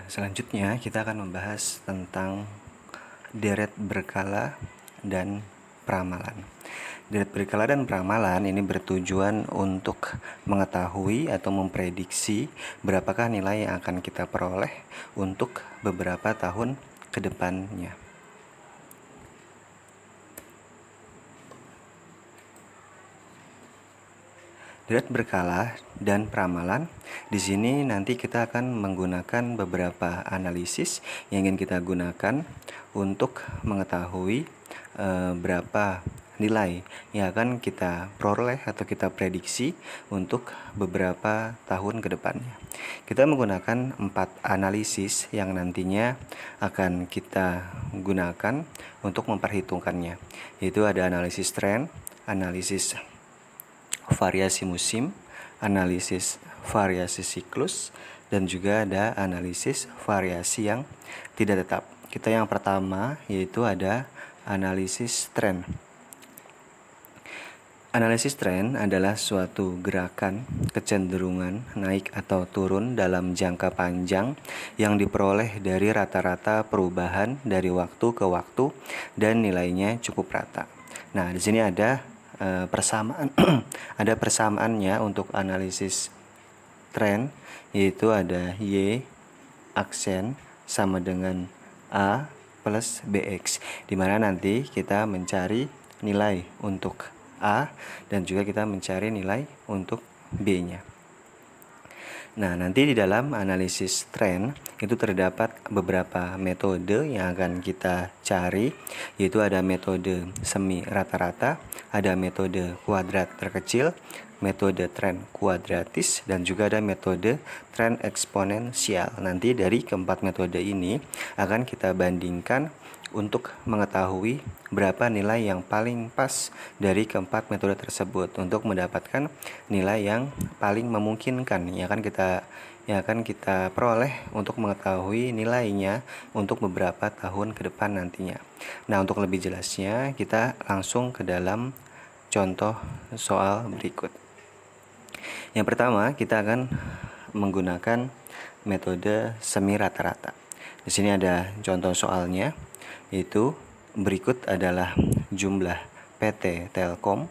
Selanjutnya kita akan membahas tentang deret berkala dan peramalan. Deret berkala dan peramalan ini bertujuan untuk mengetahui atau memprediksi berapakah nilai yang akan kita peroleh untuk beberapa tahun ke depannya. Deret berkala dan peramalan, di sini nanti kita akan menggunakan beberapa analisis yang ingin kita gunakan untuk mengetahui berapa nilai yang akan kita peroleh atau kita prediksi untuk beberapa tahun ke depannya. Kita menggunakan 4 analisis yang nantinya akan kita gunakan untuk memperhitungkannya, yaitu ada analisis tren, analisis variasi musim, analisis variasi siklus, dan juga ada analisis variasi yang tidak tetap. Kita yang pertama yaitu ada analisis tren. Analisis tren adalah suatu gerakan kecenderungan naik atau turun dalam jangka panjang yang diperoleh dari rata-rata perubahan dari waktu ke waktu dan nilainya cukup rata. Nah, di sini ada persamaan ada persamaannya untuk analisis tren, yaitu ada Y aksen sama dengan A plus BX, dimana nanti kita mencari nilai untuk A dan juga kita mencari nilai untuk B-nya. Nah, nanti di dalam analisis tren itu terdapat beberapa metode yang akan kita cari, yaitu ada metode semi rata-rata, ada metode kuadrat terkecil, metode tren kuadratis, dan juga ada metode tren eksponensial. Nanti dari keempat metode ini akan kita bandingkan untuk mengetahui berapa nilai yang paling pas dari keempat metode tersebut untuk mendapatkan nilai yang paling memungkinkan yang akan kita peroleh untuk mengetahui nilainya untuk beberapa tahun ke depan nantinya. Nah, untuk lebih jelasnya kita langsung ke dalam contoh soal berikut. Yang pertama, kita akan menggunakan metode semi rata-rata. Di sini ada contoh soalnya, yaitu berikut adalah jumlah PT Telkom.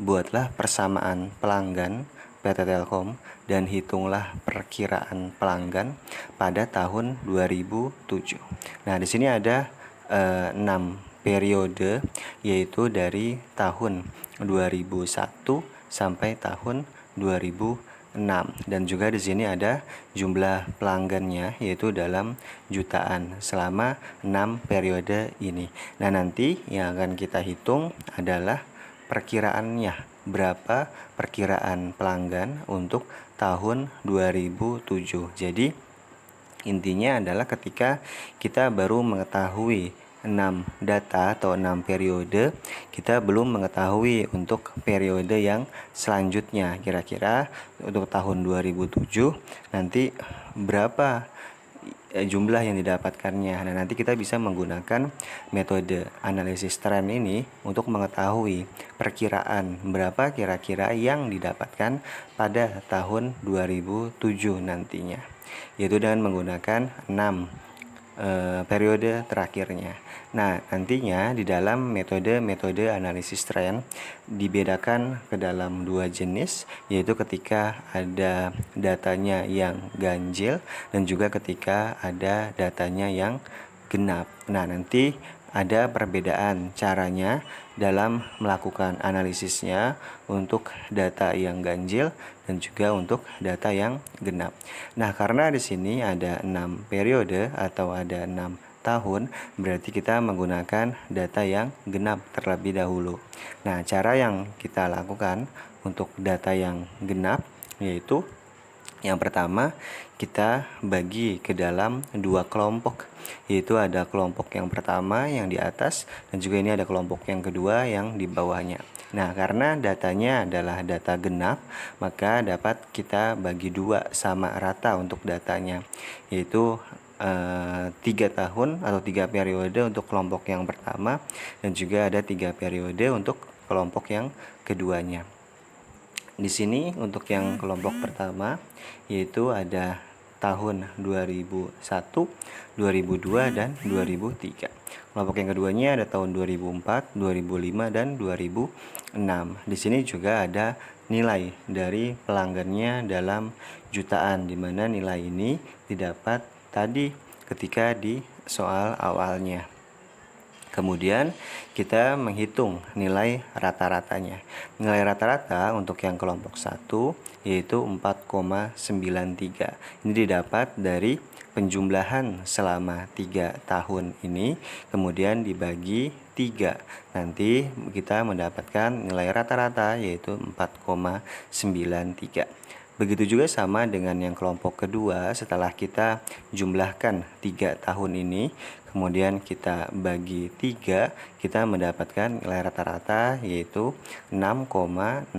Buatlah persamaan pelanggan PT Telkom dan hitunglah perkiraan pelanggan pada tahun 2007. Nah, di sini ada 6 periode, yaitu dari tahun 2001 sampai tahun 2006, dan juga di sini ada jumlah pelanggannya yaitu dalam jutaan selama 6 periode ini. Nah, nanti yang akan kita hitung adalah perkiraannya, berapa perkiraan pelanggan untuk tahun 2007. Jadi intinya adalah ketika kita baru mengetahui 6 data atau 6 periode, kita belum mengetahui untuk periode yang selanjutnya, kira-kira untuk tahun 2007 nanti berapa jumlah yang didapatkannya. Nah, nanti kita bisa menggunakan metode analisis tren ini untuk mengetahui perkiraan berapa kira-kira yang didapatkan pada tahun 2007 nantinya, yaitu dengan menggunakan 6 periode terakhirnya. Nah, nantinya di dalam metode analisis tren dibedakan ke dalam 2 jenis, yaitu ketika ada datanya yang ganjil dan juga ketika ada datanya yang genap. Nah, nanti ada perbedaan caranya dalam melakukan analisisnya untuk data yang ganjil dan juga untuk data yang genap. Nah, karena di sini ada 6 periode atau ada 6 tahun, berarti kita menggunakan data yang genap terlebih dahulu. Nah, cara yang kita lakukan untuk data yang genap yaitu yang pertama, kita bagi ke dalam 2 kelompok, yaitu ada kelompok yang pertama yang di atas dan juga ini ada kelompok yang kedua yang di bawahnya. Nah, karena datanya adalah data genap, maka dapat kita bagi 2 sama rata untuk datanya, yaitu 3 tahun atau 3 periode untuk kelompok yang pertama dan juga ada 3 periode untuk kelompok yang keduanya. Di sini untuk yang kelompok pertama yaitu ada tahun 2001, 2002, dan 2003. Kelompok yang keduanya ada tahun 2004, 2005, dan 2006. Di sini juga ada nilai dari pelanggannya dalam jutaan, di mana nilai ini didapat tadi ketika di soal awalnya. Kemudian kita menghitung nilai rata-ratanya. Nilai rata-rata untuk yang kelompok 1 yaitu 4,93. Ini didapat dari penjumlahan selama 3 tahun ini, kemudian dibagi 3. Nanti kita mendapatkan nilai rata-rata yaitu 4,93. Begitu juga sama dengan yang kelompok kedua, setelah kita jumlahkan 3 tahun ini, kemudian kita bagi 3, kita mendapatkan nilai rata-rata yaitu 6,67.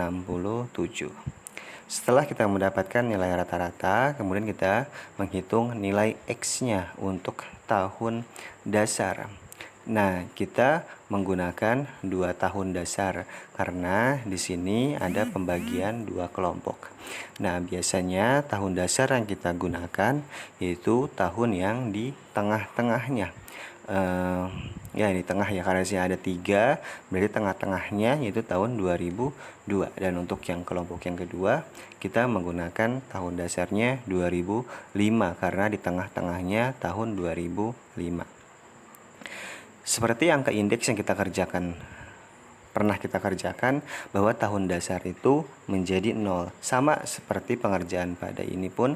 Setelah kita mendapatkan nilai rata-rata, kemudian kita menghitung nilai X-nya untuk tahun dasar. Nah, kita menggunakan 2 tahun dasar karena di sini ada pembagian 2 kelompok. Nah, biasanya tahun dasar yang kita gunakan yaitu tahun yang di tengah-tengahnya. Ya di tengah ya, karena di sini ada 3, berarti tengah-tengahnya yaitu tahun 2002. Dan untuk yang kelompok yang kedua, kita menggunakan tahun dasarnya 2005 karena di tengah-tengahnya tahun 2005. Seperti angka indeks yang pernah kita kerjakan, bahwa tahun dasar itu menjadi 0. Sama seperti pengerjaan pada ini pun,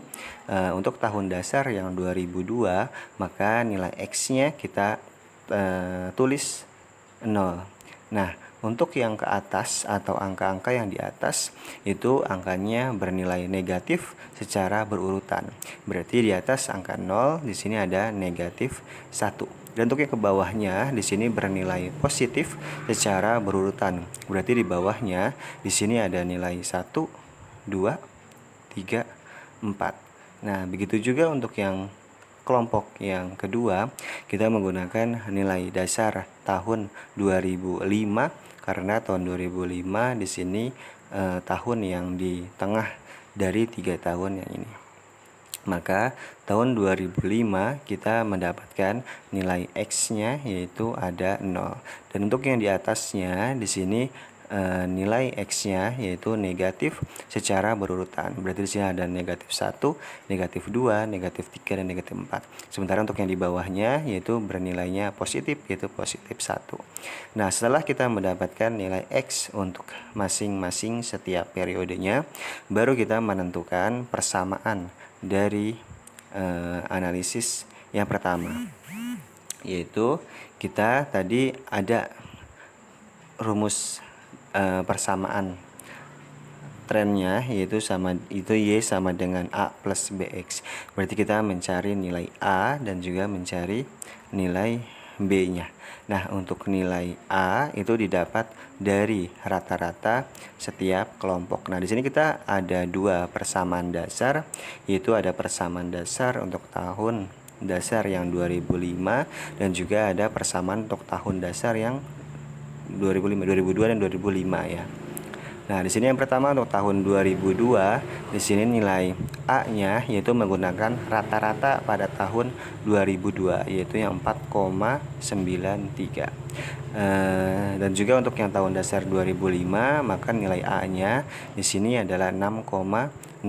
untuk tahun dasar yang 2002, maka nilai X-nya kita tulis 0. Nah, untuk yang ke atas atau angka-angka yang di atas itu angkanya bernilai negatif secara berurutan. Berarti di atas angka 0 di sini ada negatif 1. Dan untuk yang ke bawahnya di sini bernilai positif secara berurutan. Berarti di bawahnya di sini ada nilai 1, 2, 3, 4. Nah, begitu juga untuk yang kelompok yang kedua, kita menggunakan nilai dasar tahun 2005 karena tahun 2005 di sini tahun yang di tengah dari 3 tahun yang ini. Maka tahun 2005 kita mendapatkan nilai X-nya yaitu ada 0. Dan untuk yang di atasnya di sini nilai X-nya yaitu negatif secara berurutan. Berarti di sini ada negatif 1, negatif 2, negatif 3, dan negatif 4. Sementara untuk yang di bawahnya yaitu bernilainya positif, yaitu positif 1. Nah, setelah kita mendapatkan nilai X untuk masing-masing setiap periodenya, baru kita menentukan persamaan dari analisis yang pertama, yaitu kita tadi ada rumus persamaan trennya, yaitu Y sama dengan A plus BX. Berarti kita mencari nilai A dan juga mencari nilai B-nya. Nah, untuk nilai A itu didapat dari rata-rata setiap kelompok. Nah, di sini kita ada 2 persamaan dasar, yaitu ada persamaan dasar untuk tahun dasar yang 2005 dan juga ada persamaan untuk tahun dasar yang 2005, 2002 dan 2005 ya. Nah, di sini yang pertama untuk tahun 2002, di sini nilai A-nya yaitu menggunakan rata-rata pada tahun 2002 yaitu yang 4,93. Dan juga untuk yang tahun dasar 2005, maka nilai A-nya di sini adalah 6,67.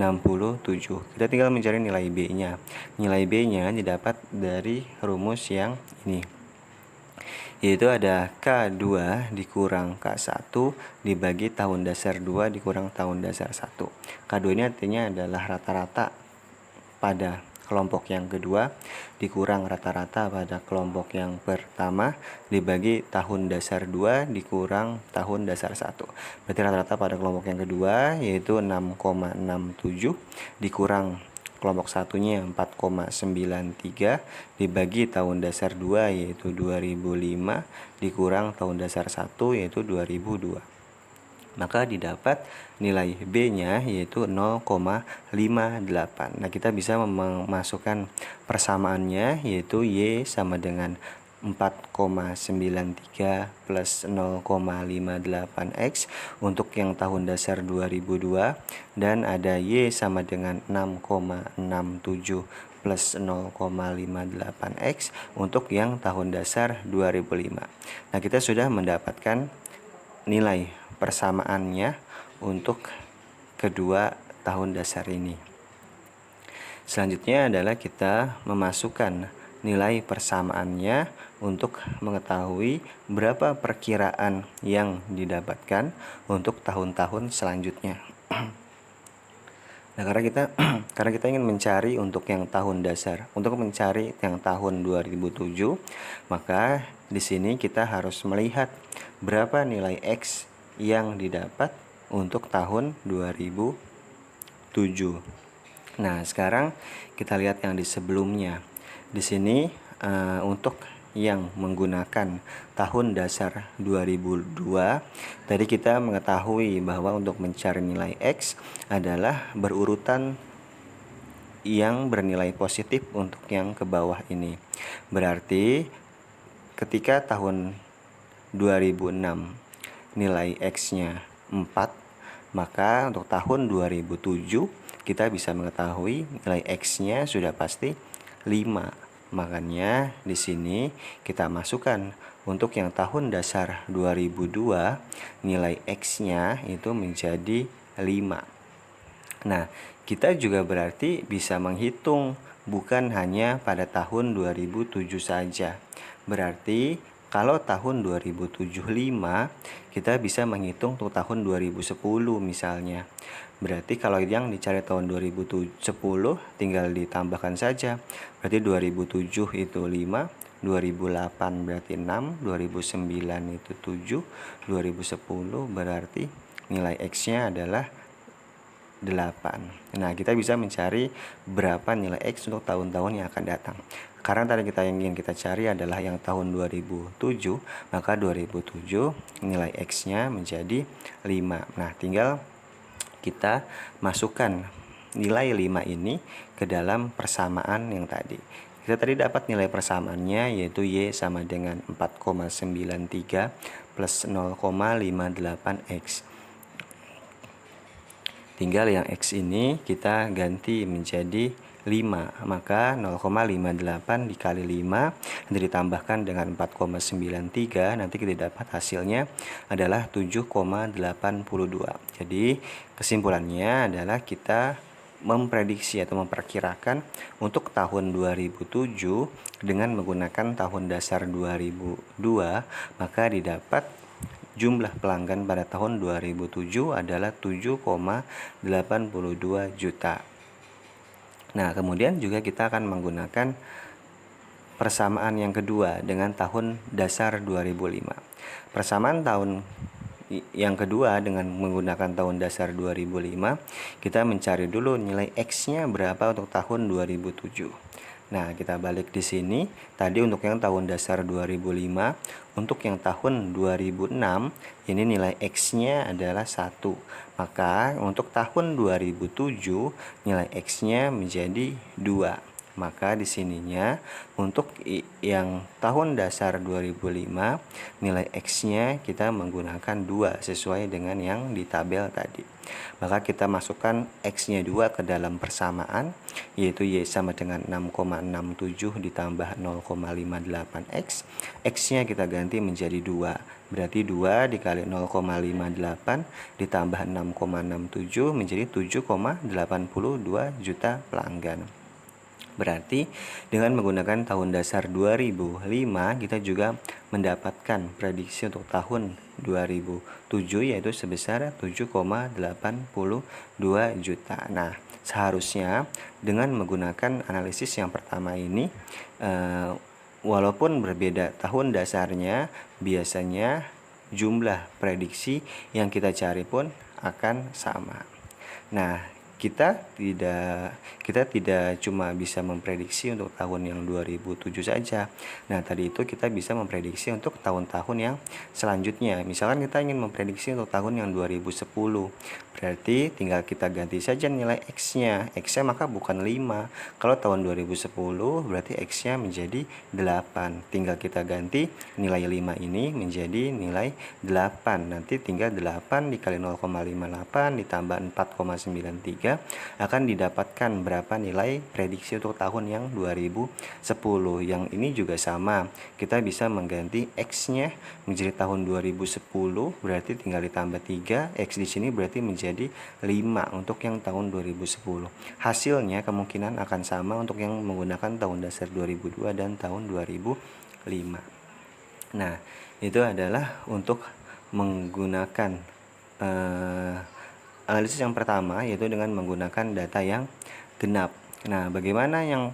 Kita tinggal mencari nilai B-nya. Nilai B-nya didapat dari rumus yang ini, yaitu ada K2 dikurang K1 dibagi tahun dasar 2 dikurang tahun dasar 1. K2 ini artinya adalah rata-rata pada kelompok yang kedua dikurang rata-rata pada kelompok yang pertama dibagi tahun dasar 2 dikurang tahun dasar 1. Berarti rata-rata pada kelompok yang kedua yaitu 6,67 dikurang kelompok satunya 4,93 dibagi tahun dasar 2 yaitu 2005 dikurang tahun dasar 1 yaitu 2002. Maka didapat nilai B-nya yaitu 0,58. Nah, kita bisa memasukkan persamaannya yaitu Y sama dengan 4,93 plus 0,58 X untuk yang tahun dasar 2002, dan ada Y sama dengan 6,67 plus 0,58 X untuk yang tahun dasar 2005. Nah, kita sudah mendapatkan nilai persamaannya untuk kedua tahun dasar ini. Selanjutnya adalah kita memasukkan nilai persamaannya untuk mengetahui berapa perkiraan yang didapatkan untuk tahun-tahun selanjutnya. Nah, karena kita ingin mencari untuk yang tahun dasar, untuk mencari yang tahun 2007, maka di sini kita harus melihat berapa nilai X yang didapat untuk tahun 2007. Nah, sekarang kita lihat yang di sebelumnya. Di sini untuk yang menggunakan tahun dasar 2002, tadi kita mengetahui bahwa untuk mencari nilai X adalah berurutan yang bernilai positif untuk yang ke bawah ini. Berarti ketika tahun 2006 nilai X-nya 4, maka untuk tahun 2007 kita bisa mengetahui nilai X-nya sudah pasti 5. Makanya di sini kita masukkan untuk yang tahun dasar 2002 nilai X-nya itu menjadi 5. Nah, kita juga berarti bisa menghitung bukan hanya pada tahun 2007 saja. Berarti kalau tahun 2075 kita bisa menghitung untuk tahun 2010 misalnya. Berarti kalau yang dicari tahun 2010 tinggal ditambahkan saja. Berarti 2007 itu 5, 2008 berarti 6, 2009 itu 7, 2010 berarti nilai X-nya adalah 8. Nah, kita bisa mencari berapa nilai X untuk tahun-tahun yang akan datang. Karena tadi yang ingin kita cari adalah yang tahun 2007, maka 2007 nilai X-nya menjadi 5. Nah, tinggal kita masukkan nilai 5 ini ke dalam persamaan yang tadi. Kita tadi dapat nilai persamaannya yaitu Y sama dengan 4,93 plus 0,58 X. Tinggal yang X ini kita ganti menjadi 5, maka 0,58 dikali 5 nanti ditambahkan dengan 4,93, nanti kita dapat hasilnya adalah 7,82. Jadi kesimpulannya adalah kita memprediksi atau memperkirakan untuk tahun 2007 dengan menggunakan tahun dasar 2002, maka didapat jumlah pelanggan pada tahun 2007 adalah 7,82 juta. Nah, kemudian juga kita akan menggunakan persamaan yang kedua dengan tahun dasar 2005. Persamaan tahun yang kedua dengan menggunakan tahun dasar 2005, kita mencari dulu nilai X-nya berapa untuk tahun 2007. Nah, kita balik di sini. Tadi untuk yang tahun dasar 2005, untuk yang tahun 2006 ini nilai X-nya adalah 1. Maka untuk tahun 2007 nilai X-nya menjadi 2. Maka di sininya untuk yang tahun dasar 2005 nilai X-nya kita menggunakan 2 sesuai dengan yang di tabel tadi. Maka kita masukkan X-nya 2 ke dalam persamaan, yaitu Y sama dengan 6,67 ditambah 0,58 X. X-nya kita ganti menjadi 2. Berarti 2 dikali 0,58 ditambah 6,67 menjadi 7,82 juta pelanggan. Berarti dengan menggunakan tahun dasar 2005 kita juga mendapatkan prediksi untuk tahun 2007 yaitu sebesar 7,82 juta. Nah, seharusnya dengan menggunakan analisis yang pertama ini walaupun berbeda tahun dasarnya, biasanya jumlah prediksi yang kita cari pun akan sama. Nah, kita tidak cuma bisa memprediksi untuk tahun yang 2007 saja. Nah, tadi itu kita bisa memprediksi untuk tahun-tahun yang selanjutnya. Misalkan kita ingin memprediksi untuk tahun yang 2010, Berarti tinggal kita ganti saja nilai X-nya. X-nya maka bukan 5. Kalau tahun 2010 berarti X-nya menjadi 8. Tinggal kita ganti nilai 5 ini menjadi nilai 8. Nanti tinggal 8 dikali 0,58 ditambah 4,93 akan didapatkan berapa nilai prediksi untuk tahun yang 2010. Yang ini juga sama. Kita bisa mengganti X-nya menjadi tahun 2010, berarti tinggal ditambah 3. X di sini berarti menjadi 5 untuk yang tahun 2010. Hasilnya kemungkinan akan sama untuk yang menggunakan tahun dasar 2002 dan tahun 2005. Nah, itu adalah untuk menggunakan analisis yang pertama, yaitu dengan menggunakan data yang genap. Nah, bagaimana yang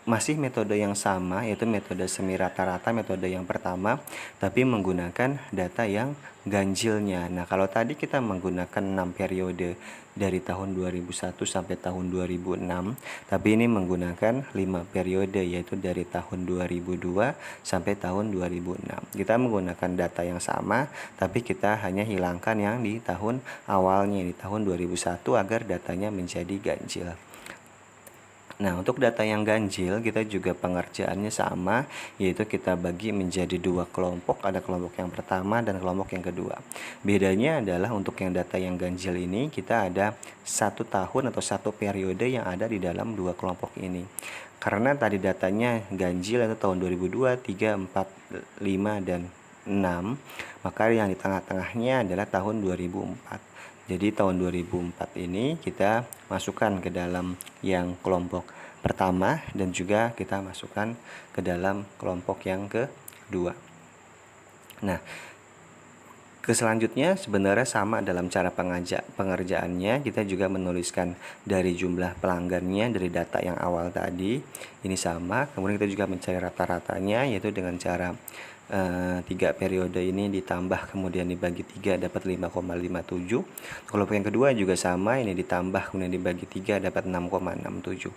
masih metode yang sama, yaitu metode semi rata-rata, metode yang pertama, tapi menggunakan data yang ganjilnya. Nah, kalau tadi kita menggunakan 6 periode dari tahun 2001 sampai tahun 2006, tapi ini menggunakan 5 periode, yaitu dari tahun 2002 sampai tahun 2006. Kita menggunakan data yang sama, tapi kita hanya hilangkan yang di tahun awalnya, di tahun 2001, agar datanya menjadi ganjil. Nah, untuk data yang ganjil kita juga pengerjaannya sama, yaitu kita bagi menjadi 2 kelompok, ada kelompok yang pertama dan kelompok yang kedua. Bedanya adalah untuk yang data yang ganjil ini kita ada 1 tahun atau 1 periode yang ada di dalam 2 kelompok ini. Karena tadi datanya ganjil itu tahun 2002, 3, 4, 5, dan 6, maka yang di tengah-tengahnya adalah tahun 2004. Jadi tahun 2004 ini kita masukkan ke dalam yang kelompok pertama dan juga kita masukkan ke dalam kelompok yang kedua. Nah, selanjutnya sebenarnya sama dalam cara pengerjaannya. Kita juga menuliskan dari jumlah pelanggannya dari data yang awal tadi, ini sama. Kemudian kita juga mencari rata-ratanya, yaitu dengan cara 3 periode ini ditambah kemudian dibagi 3 dapat 5,57. Kelompok yang kedua juga sama, ini ditambah kemudian dibagi 3 dapat 6,67.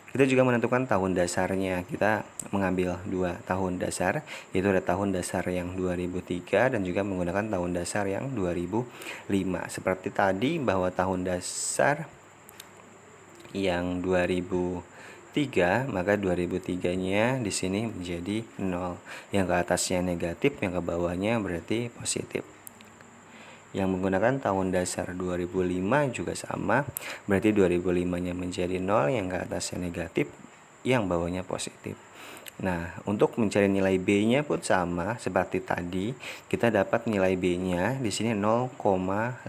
Kita juga menentukan tahun dasarnya. Kita mengambil 2 tahun dasar, yaitu ada tahun dasar yang 2003 dan juga menggunakan tahun dasar yang 2005. Seperti tadi bahwa tahun dasar yang 2003, maka 2003-nya di sini menjadi 0. Yang ke atasnya negatif, yang ke bawahnya berarti positif. Yang menggunakan tahun dasar 2005 juga sama, berarti 2005-nya menjadi 0, yang ke atasnya negatif, yang bawahnya positif. Nah, untuk mencari nilai B-nya pun sama seperti tadi. Kita dapat nilai B-nya di sini 0,55.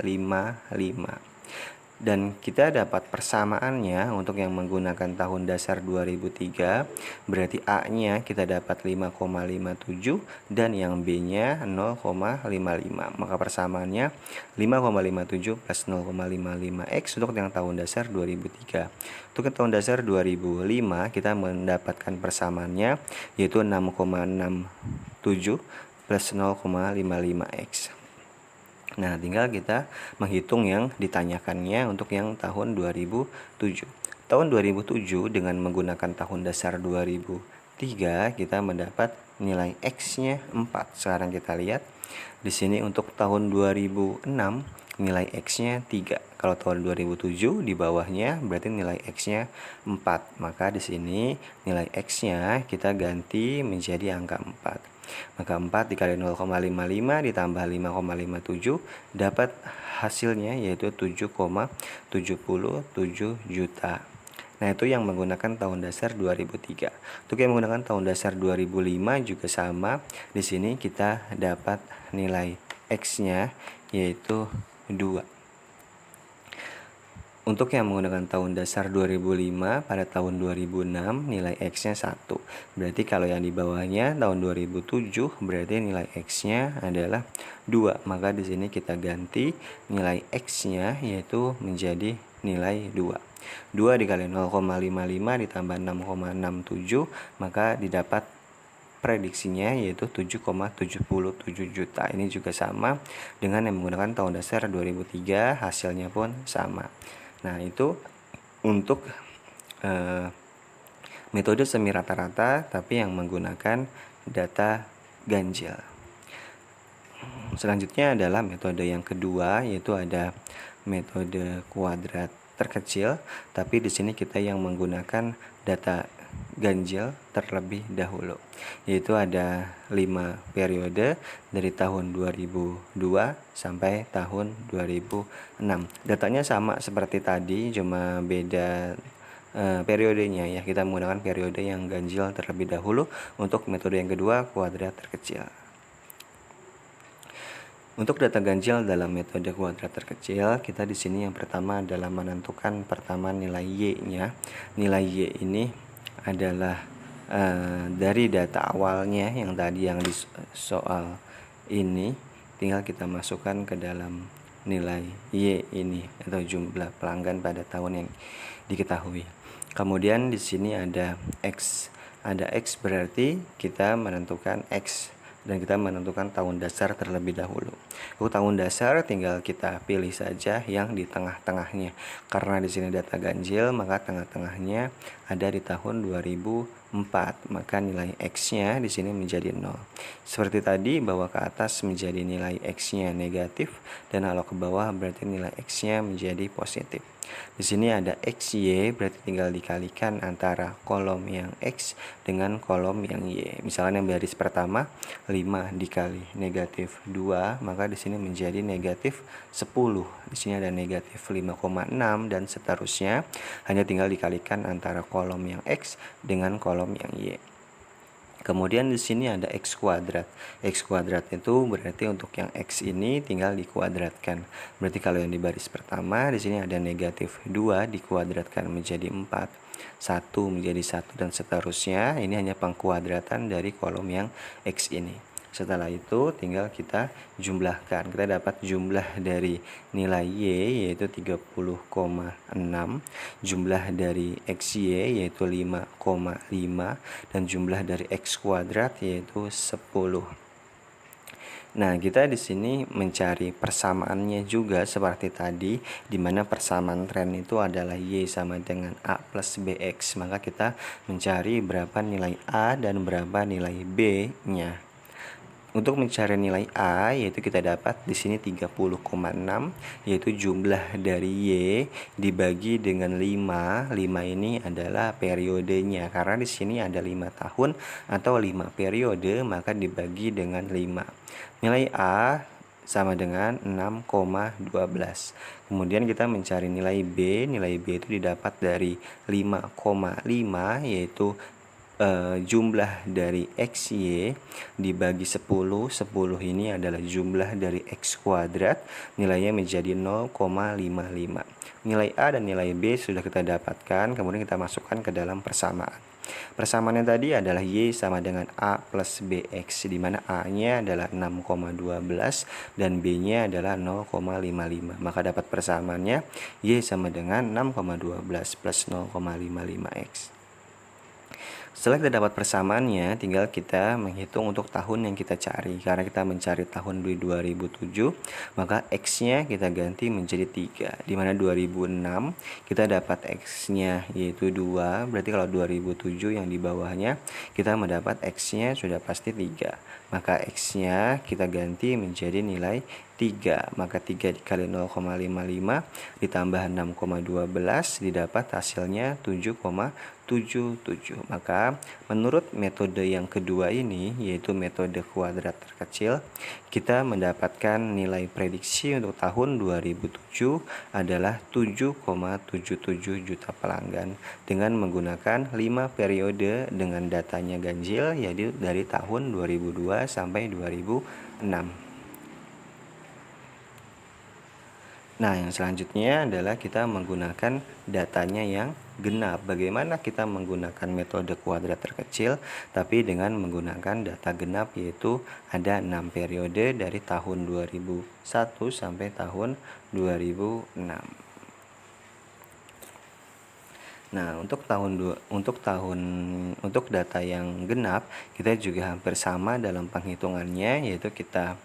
Dan kita dapat persamaannya untuk yang menggunakan tahun dasar 2003, berarti A-nya kita dapat 5,57 dan yang B-nya 0,55. Maka persamaannya 5,57 plus 0,55X untuk yang tahun dasar 2003. Untuk tahun dasar 2005 kita mendapatkan persamaannya yaitu 6,67 plus 0,55X. Nah, tinggal kita menghitung yang ditanyakannya untuk yang tahun 2007. Tahun 2007 dengan menggunakan tahun dasar 2003 kita mendapat nilai X-nya 4. Sekarang kita lihat di sini untuk tahun 2006 nilai X-nya 3. Kalau tahun 2007 di bawahnya berarti nilai X-nya 4. Maka di sini nilai X-nya kita ganti menjadi angka 4. Maka 4 dikali 0,55 ditambah 5,57 dapat hasilnya yaitu 7,77 juta. Nah, itu yang menggunakan tahun dasar 2003. Untuk yang menggunakan tahun dasar 2005 juga sama. Di sini kita dapat nilai X-nya yaitu 2. Untuk yang menggunakan tahun dasar 2005 pada tahun 2006 nilai X-nya 1. Berarti kalau yang di bawahnya tahun 2007 berarti nilai X-nya adalah 2. Maka di sini kita ganti nilai X-nya yaitu menjadi nilai 2. 2 dikali 0,55 ditambah 6,67 maka didapat prediksinya yaitu 7,77 juta. Ini juga sama dengan yang menggunakan tahun dasar 2003, hasilnya pun sama. Nah, itu untuk metode semi rata-rata tapi yang menggunakan data ganjil. Selanjutnya adalah metode yang kedua, yaitu ada metode kuadrat terkecil, tapi di sini kita yang menggunakan data ganjil terlebih dahulu, yaitu ada 5 periode dari tahun 2002 sampai tahun 2006. Datanya sama seperti tadi, cuma beda periodenya ya. Kita menggunakan periode yang ganjil terlebih dahulu untuk metode yang kedua, kuadrat terkecil. Untuk data ganjil dalam metode kuadrat terkecil, kita di sini yang pertama adalah menentukan pertama nilai Y-nya. Nilai Y ini adalah dari data awalnya yang tadi yang di soal ini, tinggal kita masukkan ke dalam nilai Y ini atau jumlah pelanggan pada tahun yang diketahui. Kemudian di sini ada X. Ada X berarti kita menentukan X dan kita menentukan tahun dasar terlebih dahulu. Untuk tahun dasar tinggal kita pilih saja yang di tengah-tengahnya. Karena di sini data ganjil, maka tengah-tengahnya ada di tahun 2004. Maka nilai X-nya di sini menjadi 0. Seperti tadi, bawah ke atas menjadi nilai X-nya negatif dan kalau ke bawah berarti nilai X-nya menjadi positif. Di sini ada XY, berarti tinggal dikalikan antara kolom yang X dengan kolom yang Y. Misalnya yang baris pertama 5 dikali negatif 2, maka di sini menjadi negatif 10. Di sini ada negatif 5,6 dan seterusnya. Hanya tinggal dikalikan antara kolom yang X dengan kolom yang Y. Kemudian di sini ada X kuadrat. X kuadrat itu berarti untuk yang X ini tinggal dikuadratkan. Berarti kalau yang di baris pertama di sini ada negatif 2 dikuadratkan menjadi 4, 1 menjadi 1 dan seterusnya. Ini hanya pengkuadratan dari kolom yang X ini. Setelah itu tinggal kita jumlahkan. Kita dapat jumlah dari nilai Y yaitu 30,6, jumlah dari XY yaitu 5,5 dan jumlah dari X kuadrat yaitu 10. Nah, kita di sini mencari persamaannya juga seperti tadi, di mana persamaan tren itu adalah Y sama dengan A plus BX. Maka kita mencari berapa nilai A dan berapa nilai B-nya. Untuk mencari nilai A yaitu kita dapat di sini 30,6 yaitu jumlah dari Y dibagi dengan 5. 5 ini adalah periodenya karena di sini ada 5 tahun atau 5 periode, maka dibagi dengan 5. Nilai A sama dengan 6,12. Kemudian kita mencari nilai B. Nilai B itu didapat dari 5,5 yaitu jumlah dari XY dibagi 10. 10 ini adalah jumlah dari X kuadrat, nilainya menjadi 0,55. Nilai A dan nilai B sudah kita dapatkan, kemudian kita masukkan ke dalam persamaan. Persamaannya tadi adalah Y sama dengan A plus BX, di mana A-nya adalah 6,12 dan B-nya adalah 0,55. Maka dapat persamaannya Y sama dengan 6,12 plus 0,55X. Setelah kita dapat persamaannya, tinggal kita menghitung untuk tahun yang kita cari. Karena kita mencari tahun 2007, maka X-nya kita ganti menjadi 3. Di mana 2006 kita dapat X-nya yaitu 2. Berarti kalau 2007 yang di bawahnya kita mendapat X-nya sudah pasti 3. Maka X-nya kita ganti menjadi nilai 3. Maka 3 dikali 0,55 ditambah 6,12 didapat hasilnya 7,77. Maka menurut metode yang kedua ini yaitu metode kuadrat terkecil, kita mendapatkan nilai prediksi untuk tahun 2007 adalah 7,77 juta pelanggan dengan menggunakan 5 periode dengan datanya ganjil, yaitu dari tahun 2002 sampai 2006. Nah, yang selanjutnya adalah kita menggunakan datanya yang genap. Bagaimana kita menggunakan metode kuadrat terkecil tapi dengan menggunakan data genap, yaitu ada 6 periode dari tahun 2001 sampai tahun 2006. Nah, untuk data yang genap kita juga hampir sama dalam penghitungannya, yaitu kita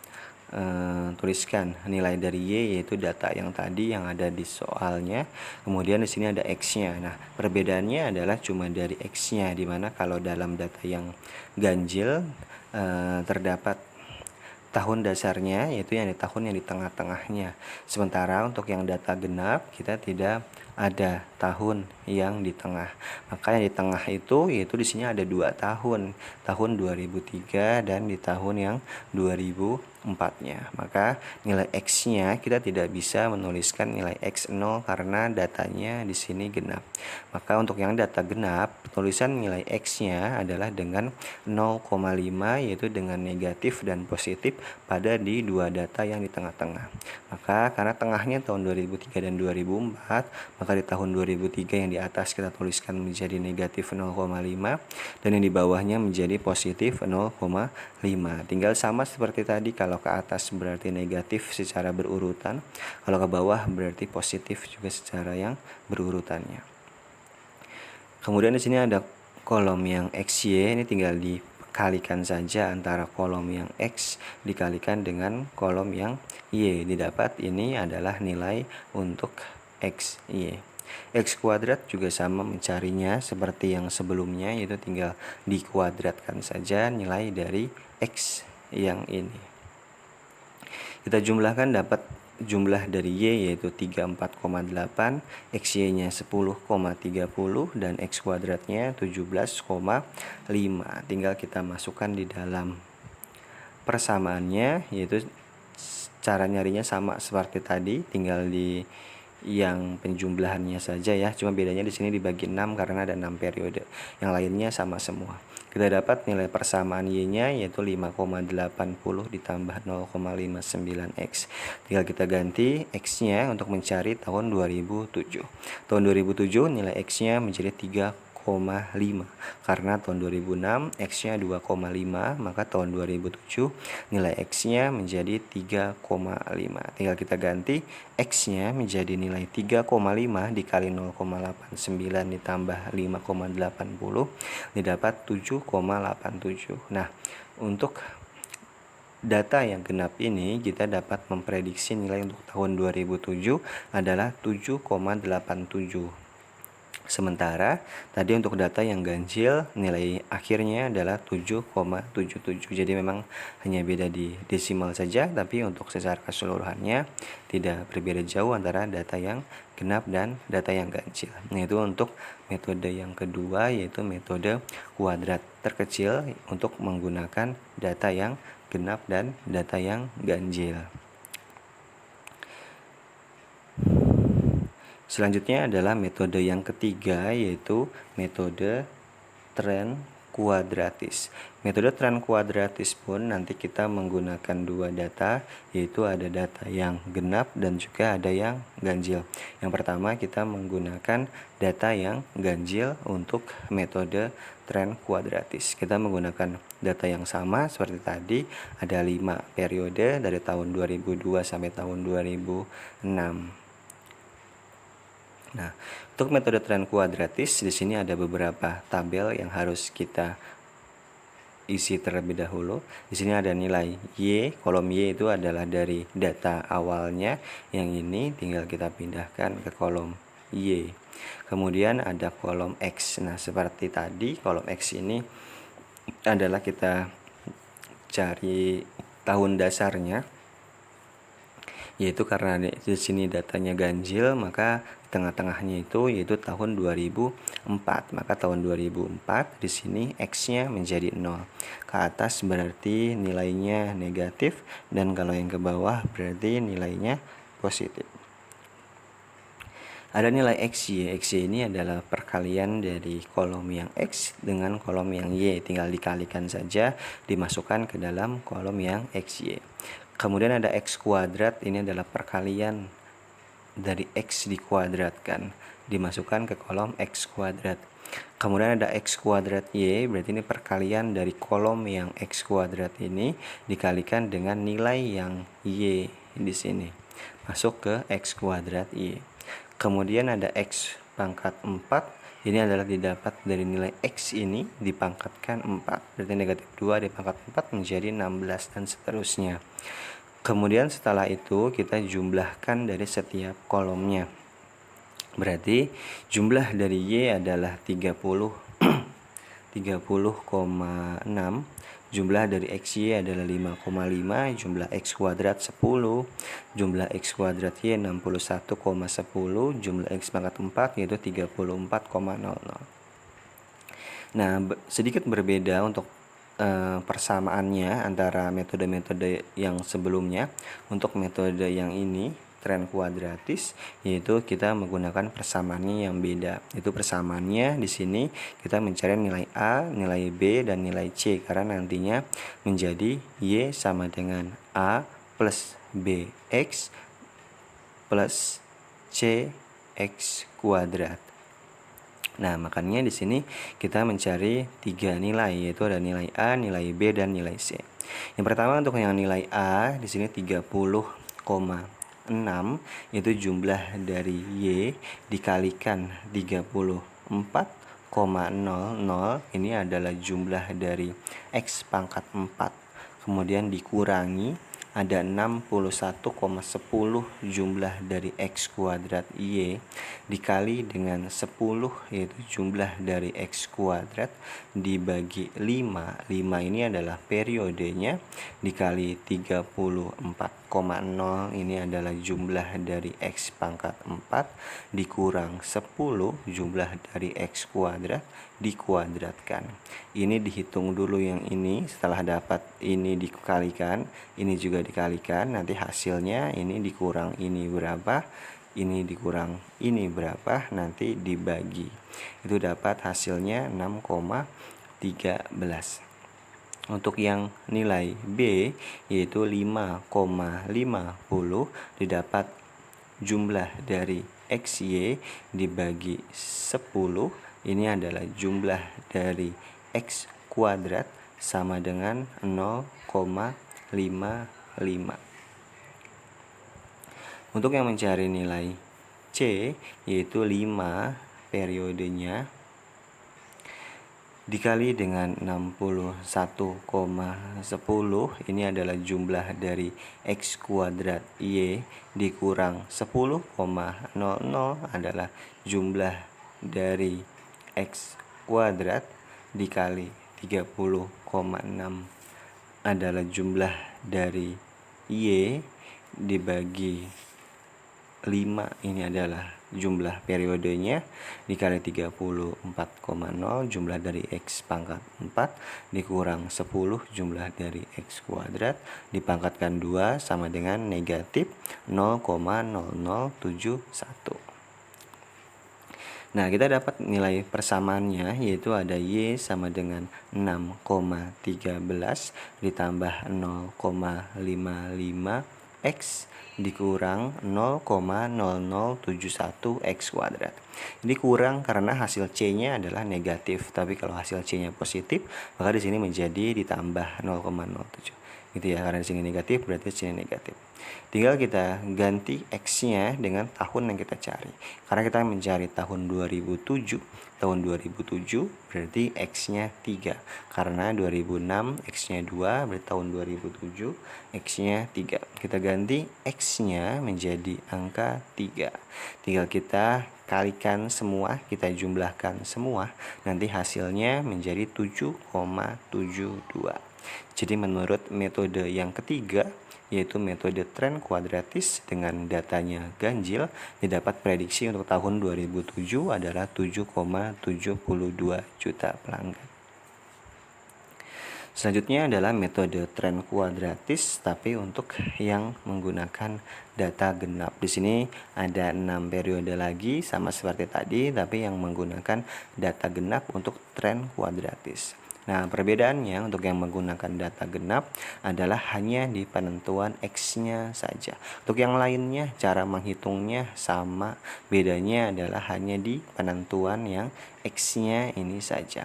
tuliskan nilai dari Y yaitu data yang tadi yang ada di soalnya. Kemudian di sini ada X-nya. Nah, perbedaannya adalah cuma dari X-nya, dimana kalau dalam data yang ganjil terdapat tahun dasarnya, yaitu yang di tahun yang di tengah-tengahnya. Sementara untuk yang data genap kita tidak ada tahun yang di tengah. Maka yang di tengah itu yaitu di sini ada 2 tahun, tahun 2003 dan di tahun yang 2004-nya. Maka nilai X-nya kita tidak bisa menuliskan nilai X 0 karena datanya di sini genap. Maka untuk yang data genap, tulisan nilai X-nya adalah dengan 0,5 yaitu dengan negatif dan positif pada di dua data yang di tengah-tengah. Maka karena tengahnya tahun 2003 dan 2004, maka di tahun 2003 yang di atas kita tuliskan menjadi negatif 0,5 dan yang di bawahnya menjadi positif 0,5. Tinggal sama seperti tadi, kalau ke atas berarti negatif secara berurutan, kalau ke bawah berarti positif juga secara yang berurutannya. Kemudian di sini ada kolom yang XY, ini tinggal dikalikan saja antara kolom yang X dikalikan dengan kolom yang Y. Didapat ini adalah nilai untuk XY. X kuadrat juga sama mencarinya seperti yang sebelumnya, yaitu tinggal dikuadratkan saja nilai dari X yang ini. Kita jumlahkan dapat jumlah dari Y yaitu 34,8, XY-nya 10,30 dan X kuadratnya 17,5. Tinggal kita masukkan di dalam persamaannya, yaitu cara nyarinya sama seperti tadi, tinggal di yang penjumlahannya saja ya, cuma bedanya di sini dibagi 6 karena ada 6 periode. Yang lainnya sama semua. Kita dapat nilai persamaan Y-nya yaitu 5,80 ditambah 0,59X. Tinggal kita ganti X-nya untuk mencari tahun 2007. Tahun 2007 nilai X-nya menjadi 3,5 karena tahun 2006 X-nya 2,5, maka tahun 2007 nilai X-nya menjadi 3,5. Tinggal kita ganti X-nya menjadi nilai 3,5 dikali 0,89 ditambah 5,80 didapat 7,87. Nah, untuk data yang genap ini kita dapat memprediksi nilai untuk tahun 2007 adalah 7,87. Sementara tadi untuk data yang ganjil nilai akhirnya adalah 7,77. Jadi memang hanya beda di desimal saja, tapi untuk secara keseluruhannya tidak berbeda jauh antara data yang genap dan data yang ganjil. Nah, itu untuk metode yang kedua, yaitu metode kuadrat terkecil untuk menggunakan data yang genap dan data yang ganjil. Selanjutnya adalah metode yang ketiga, yaitu metode tren kuadratis. Metode tren kuadratis pun nanti kita menggunakan dua data, yaitu ada data yang genap dan juga ada yang ganjil. Yang pertama kita menggunakan data yang ganjil untuk metode tren kuadratis. Kita menggunakan data yang sama seperti tadi, ada 5 periode dari tahun 2002 sampai tahun 2006. Nah, untuk metode tren kuadratis di sini ada beberapa tabel yang harus kita isi terlebih dahulu. Di sini ada nilai Y, kolom Y itu adalah dari data awalnya, yang ini tinggal kita pindahkan ke kolom Y. Kemudian ada kolom X. Nah, seperti tadi kolom X ini adalah kita cari tahun dasarnya, yaitu karena di sini datanya ganjil, maka tengah-tengahnya itu yaitu tahun 2004. Maka tahun 2004 di sini X-nya menjadi 0. Ke atas berarti nilainya negatif, dan kalau yang ke bawah berarti nilainya positif. Ada nilai XY. XY ini adalah perkalian dari kolom yang X dengan kolom yang Y. Tinggal dikalikan saja, dimasukkan ke dalam kolom yang XY. Kemudian ada X kuadrat, ini adalah perkalian dari X dikuadratkan, dimasukkan ke kolom X kuadrat. Kemudian ada X kuadrat Y, berarti ini perkalian dari kolom yang X kuadrat ini dikalikan dengan nilai yang Y di sini, masuk ke X kuadrat Y. Kemudian ada X pangkat 4, ini adalah didapat dari nilai X ini dipangkatkan 4, berarti negatif 2 dipangkat 4 menjadi 16 dan seterusnya. Kemudian setelah itu kita jumlahkan dari setiap kolomnya. Berarti jumlah dari Y adalah 30,6, Jumlah dari XY adalah 5,5, jumlah X kuadrat 10, jumlah X kuadrat Y 61,10, jumlah X pangkat 4 yaitu 34,00. Nah, sedikit berbeda untuk persamaannya antara metode-metode yang sebelumnya. Untuk metode yang ini, tren kuadratis, yaitu kita menggunakan persamaannya yang beda. Itu persamaannya di sini kita mencari nilai A, nilai B, dan nilai C, karena nantinya menjadi Y sama dengan A plus BX plus CX kuadrat. Nah, makanya di sini kita mencari 3 nilai, yaitu ada nilai A, nilai B, dan nilai C. Yang pertama untuk yang nilai A, di sini 30,6 itu jumlah dari Y dikalikan 34,00, ini adalah jumlah dari X pangkat 4. Kemudian dikurangi ada 61,10 jumlah dari X kuadrat Y dikali dengan 10, yaitu jumlah dari X kuadrat dibagi 5. 5 ini adalah periodenya, dikali 34,0, ini adalah jumlah dari X pangkat 4, dikurang 10 jumlah dari X kuadrat dikuadratkan. Ini dihitung dulu yang ini, setelah dapat ini dikalikan, ini juga dikalikan, nanti hasilnya ini dikurang ini berapa, ini dikurang ini berapa, nanti dibagi. Itu dapat hasilnya 6,13. Untuk yang nilai B yaitu 5,50 didapat jumlah dari XY dibagi 10, ini adalah jumlah dari X kuadrat sama dengan 0,55. Untuk yang mencari nilai C yaitu 5 periodenya dikali dengan 61,10, ini adalah jumlah dari X kuadrat Y dikurang 10,00 adalah jumlah dari X kuadrat dikali 30,6 adalah jumlah dari Y dibagi 5, ini adalah jumlah periodenya, dikali 34,0 jumlah dari X pangkat 4 dikurang 10 jumlah dari X kuadrat dipangkatkan 2 sama dengan negatif 0,0071. Nah, kita dapat nilai persamaannya, yaitu ada Y sama dengan 6,13 ditambah 0,55 X dikurang 0,0071 X kuadrat. Ini kurang karena hasil C-nya adalah negatif, tapi kalau hasil C-nya positif, maka di sini menjadi ditambah 0,07. Gitu ya, karena di sini negatif berarti di sini negatif. Tinggal kita ganti X-nya dengan tahun yang kita cari. Karena kita mencari tahun 2007, tahun 2007 berarti X-nya 3. Karena 2006 X-nya 2, berarti tahun 2007 X-nya 3. Kita ganti X-nya menjadi angka 3. Tinggal kita kalikan semua, kita jumlahkan semua, nanti hasilnya menjadi 7,72. Jadi menurut metode yang ketiga, yaitu metode tren kuadratis dengan datanya ganjil, didapat prediksi untuk tahun 2007 adalah 7,72 juta pelanggan. Selanjutnya adalah metode tren kuadratis tapi untuk yang menggunakan data genap. Di sini ada 6 periode lagi sama seperti tadi, tapi yang menggunakan data genap untuk tren kuadratis. Nah, perbedaannya untuk yang menggunakan data genap adalah hanya di penentuan X-nya saja. Untuk yang lainnya cara menghitungnya sama, bedanya adalah hanya di penentuan yang X-nya ini saja.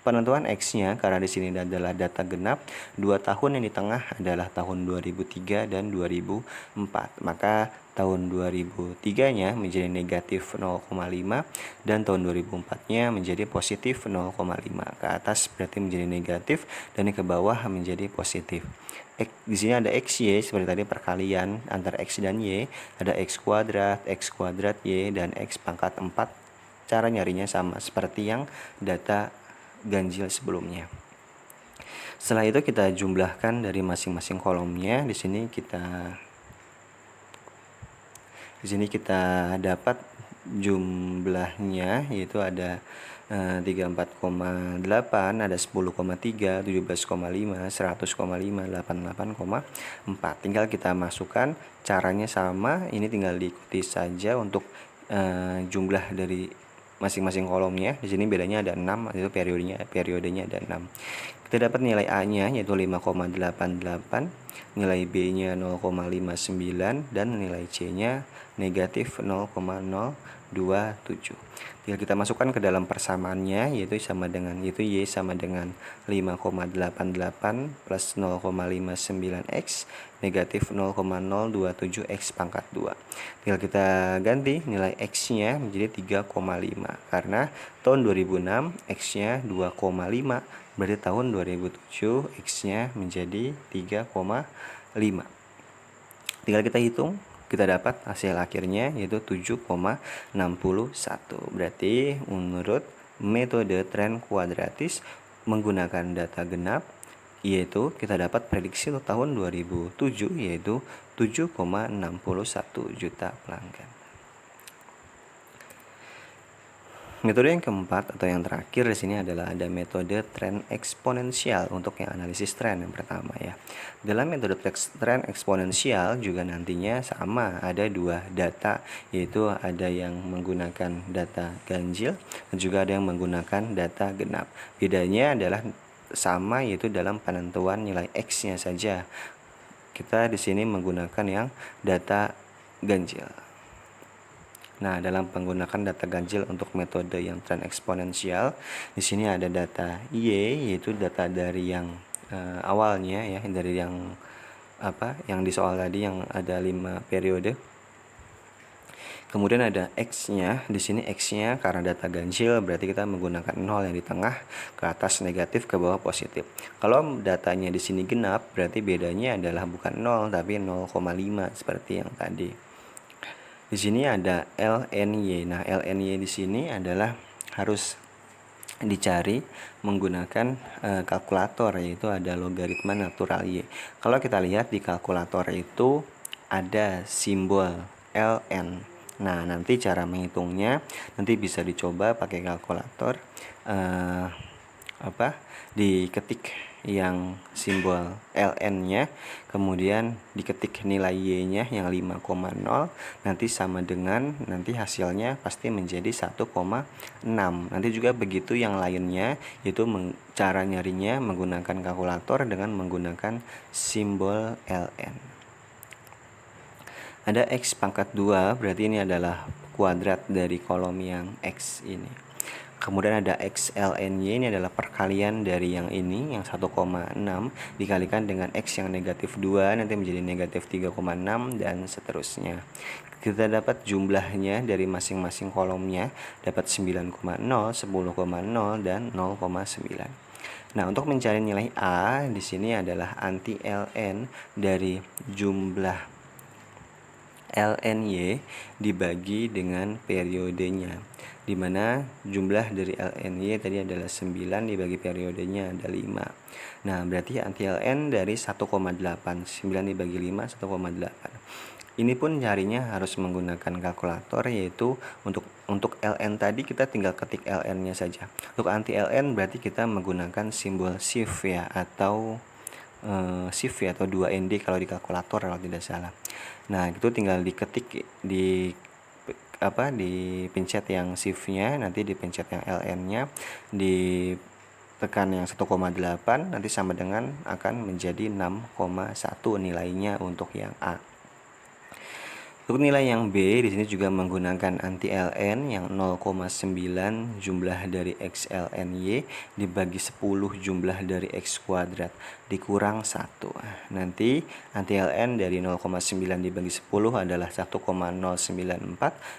Penentuan X-nya karena di sini adalah data genap, 2 tahun yang di tengah adalah tahun 2003 dan 2004. Maka tahun 2003-nya menjadi negatif 0,5 dan tahun 2004-nya menjadi positif 0,5. Ke atas berarti menjadi negatif dan ke bawah menjadi positif. Di sini ada XY seperti tadi perkalian antara X dan Y, ada X kuadrat Y, dan X pangkat 4. Cara nyarinya sama seperti yang data ganjil sebelumnya. Setelah itu kita jumlahkan dari masing-masing kolomnya. Di sini kita dapat jumlahnya, yaitu ada 34,8, ada 10,3, 17,5, 100,5, 88,4. Tinggal kita masukkan, caranya sama, ini tinggal diikuti saja untuk jumlah dari masing-masing kolomnya. Di sini bedanya ada 6, itu periodenya ada 6. Kita dapat nilai A-nya yaitu 5,88, nilai B-nya 0,59, dan nilai C-nya negatif 0,027. Tinggal kita masukkan ke dalam persamaannya, yaitu Y sama dengan 5,88 plus 0,59x negatif 0,027x pangkat 2. Tinggal kita ganti nilai x-nya menjadi 3,5, karena tahun 2006 x-nya 2,5, berarti tahun 2007 x-nya menjadi 3,5. Tinggal kita hitung, kita dapat hasil akhirnya yaitu 7,61. Berarti menurut metode tren kuadratis menggunakan data genap, yaitu kita dapat prediksi untuk tahun 2007 yaitu 7,61 juta pelanggan. Metode yang keempat atau yang terakhir di sini adalah ada metode tren eksponensial untuk yang analisis tren yang pertama ya. Dalam metode tren eksponensial juga nantinya sama, ada dua data, yaitu ada yang menggunakan data ganjil dan juga ada yang menggunakan data genap. Bedanya adalah sama, yaitu dalam penentuan nilai x-nya saja. Kita di sini menggunakan yang data ganjil. Nah, dalam menggunakan data ganjil untuk metode yang tren eksponensial, di sini ada data Y, yaitu data dari yang awalnya ya, dari yang di soal tadi yang ada 5 periode. Kemudian ada X-nya, di sini X-nya karena data ganjil berarti kita menggunakan 0 yang di tengah, ke atas negatif, ke bawah positif. Kalau datanya di sini genap, berarti bedanya adalah bukan 0 tapi 0,5 seperti yang tadi. Di sini ada LNY. Nah, LNY di sini adalah harus dicari menggunakan kalkulator, yaitu ada logaritma natural Y. Kalau kita lihat di kalkulator itu ada simbol ln. Nah, nanti cara menghitungnya nanti bisa dicoba pakai kalkulator, diketik yang simbol ln-nya, kemudian diketik nilai y-nya yang 5,0, nanti sama dengan, nanti hasilnya pasti menjadi 1,6. Nanti juga begitu yang lainnya, yaitu cara nyarinya menggunakan kalkulator dengan menggunakan simbol ln. Ada x pangkat 2, berarti ini adalah kuadrat dari kolom yang x ini. Kemudian ada x ln y, ini adalah perkalian dari yang ini, yang 1,6 dikalikan dengan x yang negatif 2, nanti menjadi negatif 3,6 dan seterusnya. Kita dapat jumlahnya dari masing-masing kolomnya, dapat 9,0, 10,0, dan 0,9. Nah, untuk mencari nilai A di sini adalah anti ln dari jumlah lny dibagi dengan periodenya, di mana jumlah dari lny tadi adalah 9 dibagi periodenya ada 5. Nah, berarti anti ln dari 1,8, 9 dibagi 5, 1,8. Ini pun carinya harus menggunakan kalkulator, yaitu untuk ln tadi kita tinggal ketik ln-nya saja. Untuk anti ln berarti kita menggunakan simbol shift ya, atau shift ya, atau 2ND kalau di kalkulator kalau tidak salah. Nah, itu tinggal diketik dipencet yang shift-nya, nanti dipencet yang ln-nya, ditekan yang 1,8, nanti sama dengan akan menjadi 6,1 nilainya untuk yang A. Untuk nilai yang B di sini juga menggunakan anti ln yang 0,9 jumlah dari x ln y dibagi 10 jumlah dari x kuadrat dikurang 1. Nanti anti ln dari 0,9 dibagi 10 adalah 1,094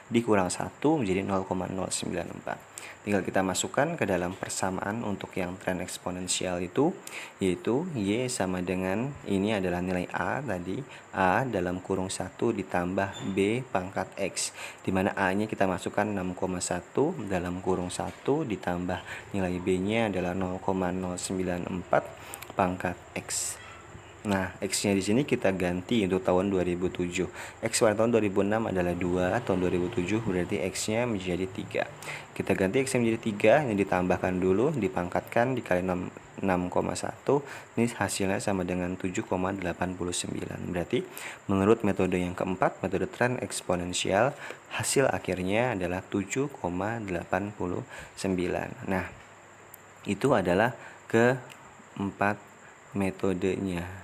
dikurang 1 menjadi 0,094. tinggal kita masukkan ke dalam persamaan untuk yang tren eksponensial itu, yaitu Y sama dengan, ini adalah nilai A tadi, A dalam kurung 1 ditambah B pangkat X, dimana A-nya kita masukkan 6,1 dalam kurung 1 ditambah nilai B-nya adalah 0,094 pangkat X. Nah, X-nya di sini kita ganti untuk tahun 2007. X pada tahun 2006 adalah 2, tahun 2007 berarti X-nya menjadi 3. Kita ganti X-nya menjadi 3, ini ditambahkan dulu, dipangkatkan, dikali 6,1, ini hasilnya sama dengan 7,89. Berarti menurut metode yang keempat, metode tren eksponensial, hasil akhirnya adalah 7,89. Nah, itu adalah keempat metodenya.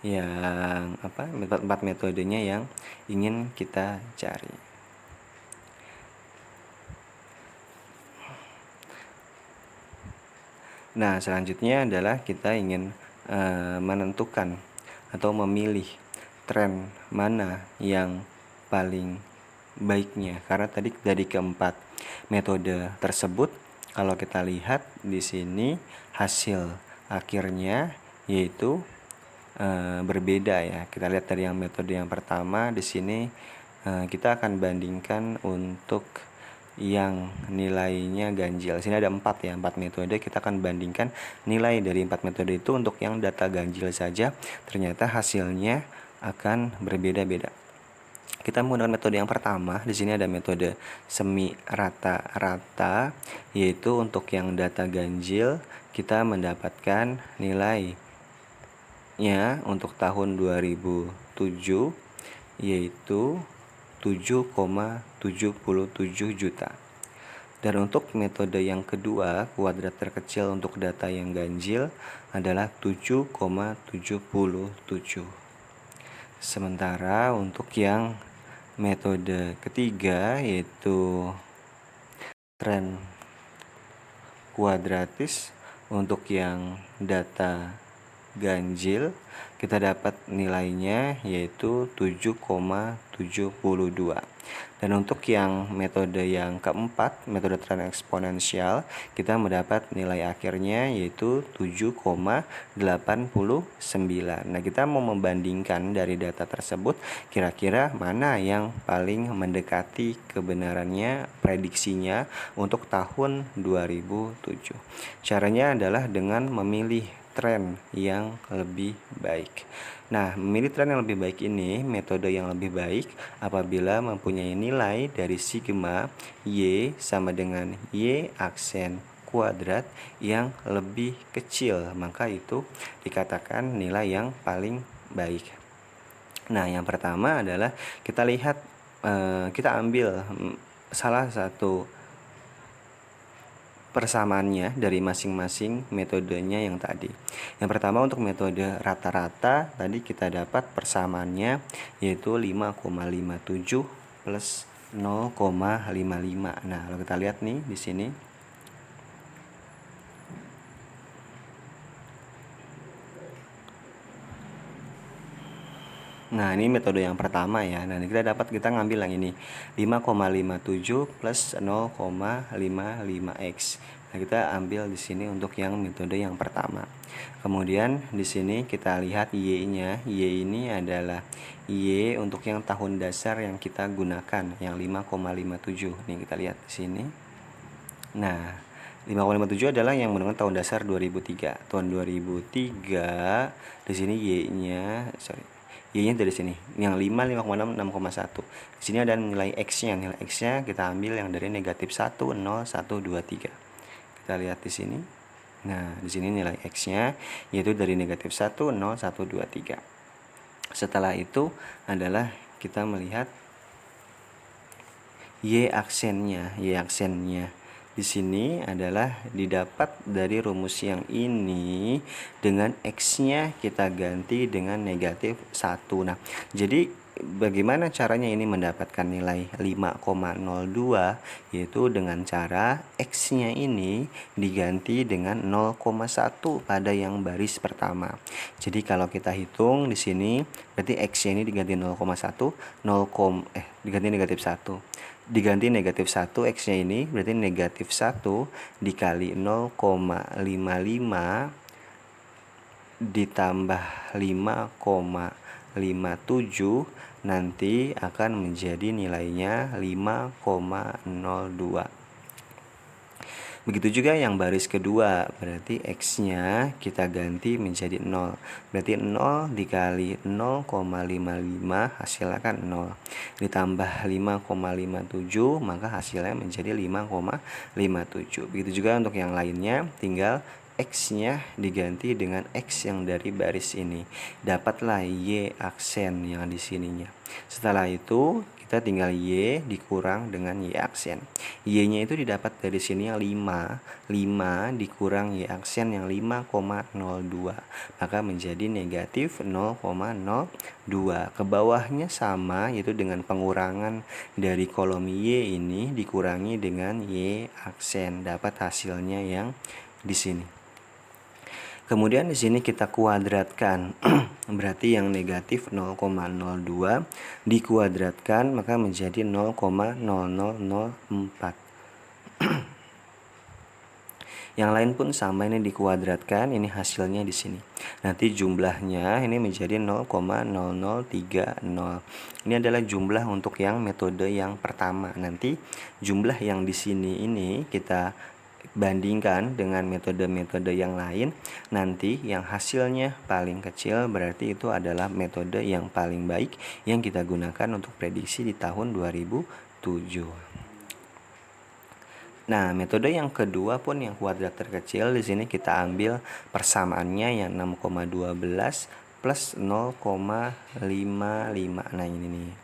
Empat metodenya yang ingin kita cari. Nah, selanjutnya adalah kita ingin menentukan atau memilih tren mana yang paling baiknya. Karena tadi dari keempat metode tersebut, kalau kita lihat di sini hasil akhirnya yaitu berbeda ya. Kita lihat dari yang metode yang pertama di sini, kita akan bandingkan untuk yang nilainya ganjil. Sini ada 4 ya, 4 metode. Kita akan bandingkan nilai dari 4 metode itu untuk yang data ganjil saja. Ternyata hasilnya akan berbeda-beda. Kita menggunakan metode yang pertama. Di sini ada metode semi rata-rata, yaitu untuk yang data ganjil kita mendapatkan nilai untuk tahun 2007 yaitu 7,77 juta. Dan untuk metode yang kedua, kuadrat terkecil untuk data yang ganjil adalah 7,77. Sementara untuk yang metode ketiga yaitu tren kuadratis, untuk yang data ganjil kita dapat nilainya yaitu 7,72. Dan untuk yang metode yang keempat, metode tren eksponensial, kita mendapat nilai akhirnya yaitu 7,89. Nah, kita mau membandingkan dari data tersebut, kira-kira mana yang paling mendekati kebenarannya, prediksinya untuk tahun 2007. Caranya adalah dengan memilih tren yang lebih baik. Nah, memilih tren yang lebih baik ini, metode yang lebih baik apabila mempunyai nilai dari sigma Y sama dengan Y aksen kuadrat yang lebih kecil, maka itu dikatakan nilai yang paling baik. Nah, yang pertama adalah kita lihat, kita ambil salah satu persamaannya dari masing-masing metodenya yang tadi. Yang pertama untuk metode rata-rata, tadi kita dapat persamaannya yaitu 5,57 plus 0,55. Nah, kalau kita lihat nih di sini. Nah, ini metode yang pertama ya. Nah, kita ngambil yang ini 5,57 plus 0,55x. Nah, kita ambil di sini untuk yang metode yang pertama. Kemudian di sini kita lihat Y-nya. Y ini adalah Y untuk yang tahun dasar yang kita gunakan, yang 5,57. Nih kita lihat di sini. Nah, 5,57 adalah yang menggunakan tahun dasar 2003. Tahun 2003 di sini Y-nya dari sini. Yang 5, 5,6, 6,1. Di sini ada nilai X-nya. Nilai X-nya kita ambil yang dari negatif 1, 0, 1, 2, 3. Kita lihat di sini. Nah, di sini nilai X-nya yaitu dari negatif 1, 0, 1, 2, 3. Setelah itu adalah kita melihat Y aksennya. Y aksennya di sini adalah didapat dari rumus yang ini dengan X-nya kita ganti dengan negatif 1. Nah, jadi bagaimana caranya ini mendapatkan nilai 5,02, yaitu dengan cara X-nya ini diganti dengan 0,1 pada yang baris pertama. Jadi kalau kita hitung di sini berarti X-nya ini diganti 0,1, diganti negatif 1. diganti negatif 1, X-nya ini berarti negatif 1 dikali 0,55 ditambah 5,57 nanti akan menjadi nilainya 5,02. Begitu juga yang baris kedua, berarti X-nya kita ganti menjadi 0. Berarti 0 dikali 0,55 hasilnya kan 0. Ditambah 5,57 maka hasilnya menjadi 5,57. Begitu juga untuk yang lainnya, tinggal X-nya diganti dengan X yang dari baris ini. Dapatlah Y aksen yang di sininya. Setelah itu kita tinggal Y dikurang dengan Y aksen. Y-nya itu didapat dari sini yang 5. 5 dikurang Y aksen yang 5,02. Maka menjadi negatif 0,02. Ke bawahnya sama, yaitu dengan pengurangan dari kolom Y ini dikurangi dengan Y aksen. Dapat hasilnya yang di sini. Kemudian di sini kita kuadratkan. Berarti yang negatif 0,02 dikuadratkan maka menjadi 0,0004. Yang lain pun sama, ini dikuadratkan, ini hasilnya di sini. Nanti jumlahnya ini menjadi 0,0030. Ini adalah jumlah untuk yang metode yang pertama. Nanti jumlah yang di sini ini kita bandingkan dengan metode-metode yang lain, nanti yang hasilnya paling kecil berarti itu adalah metode yang paling baik yang kita gunakan untuk prediksi di tahun 2007. Nah, metode yang kedua pun yang kuadrat terkecil, di sini kita ambil persamaannya yang 6,12 plus 0,55. Nah, ini nih.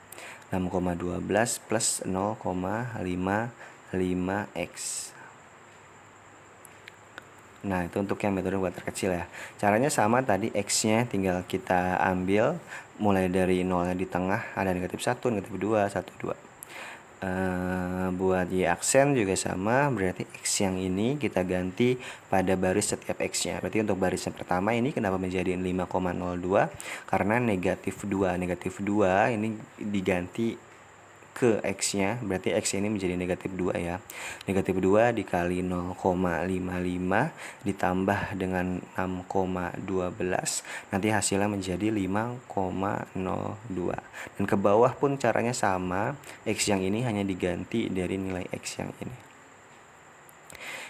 6,12 plus 0,55x. Nah, itu untuk yang metode kuadrat terkecil ya. Caranya sama tadi, X-nya tinggal kita ambil mulai dari 0 di tengah, ada negatif 1, negatif 2, 1, 2. Buat Y aksen juga sama, berarti X yang ini kita ganti pada baris setiap X-nya. Berarti untuk baris yang pertama ini kenapa menjadi 5,02? Karena negatif 2. Negatif 2 ini diganti ke X-nya, berarti X ini menjadi negatif 2 ya. Negatif 2 dikali 0,55 ditambah dengan 6,12, nanti hasilnya menjadi 5,02. Dan ke bawah pun caranya sama, X yang ini hanya diganti dari nilai X yang ini.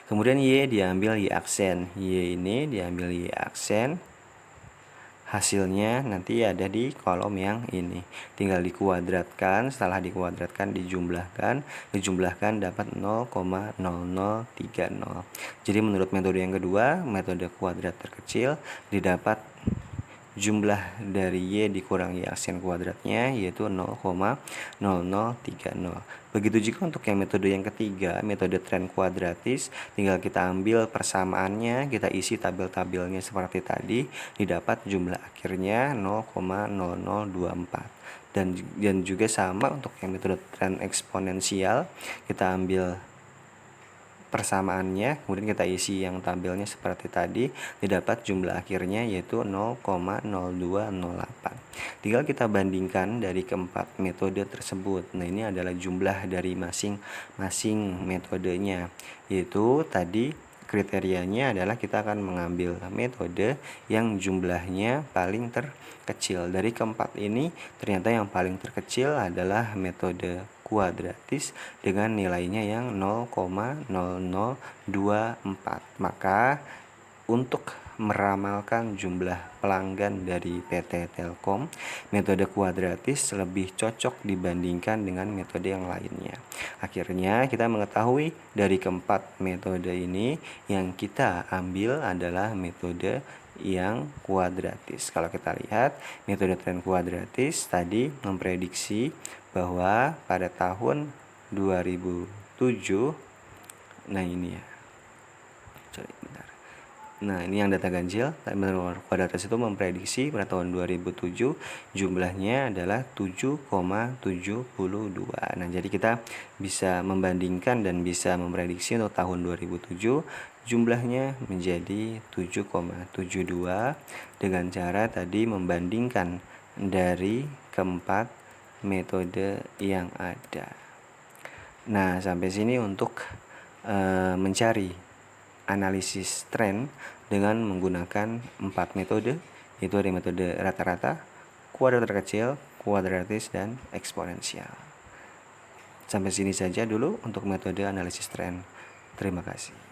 Kemudian Y diambil Y aksen, Y ini diambil Y aksen. Hasilnya nanti ada di kolom yang ini. Tinggal dikuadratkan, setelah dikuadratkan dijumlahkan dapat 0,0030. Jadi menurut metode yang kedua, metode kuadrat terkecil, didapat jumlah dari Y dikurang Y aksen kuadratnya yaitu 0,0030. Begitu juga untuk yang metode yang ketiga, metode tren kuadratis, tinggal kita ambil persamaannya, kita isi tabel-tabelnya seperti tadi, didapat jumlah akhirnya 0,0024. Dan juga sama untuk yang metode tren eksponensial, kita ambil persamaannya, kemudian kita isi yang tabelnya seperti tadi, didapat jumlah akhirnya yaitu 0,0208. Tinggal kita bandingkan dari keempat metode tersebut. Nah, ini adalah jumlah dari masing-masing metodenya, yaitu tadi kriterianya adalah kita akan mengambil metode yang jumlahnya paling terkecil. Dari keempat ini ternyata yang paling terkecil adalah metode kuadratis dengan nilainya yang 0,0024. Maka untuk meramalkan jumlah pelanggan dari PT Telkom, metode kuadratis lebih cocok dibandingkan dengan metode yang lainnya. Akhirnya kita mengetahui dari keempat metode ini yang kita ambil adalah metode yang kuadratis. Kalau kita lihat metode tren kuadratis tadi memprediksi bahwa pada tahun 2007, nah ini ya, nah ini yang data ganjil, metode kuadratis itu memprediksi pada tahun 2007 jumlahnya adalah 7,72. Nah, jadi kita bisa membandingkan dan bisa memprediksi untuk tahun 2007 jumlahnya menjadi 7,72 dengan cara tadi membandingkan dari keempat metode yang ada. Nah, sampai sini untuk mencari analisis tren dengan menggunakan 4 metode, yaitu ada metode rata-rata, kuadrat terkecil, kuadratis, dan eksponensial. Sampai sini saja dulu untuk metode analisis tren. Terima kasih.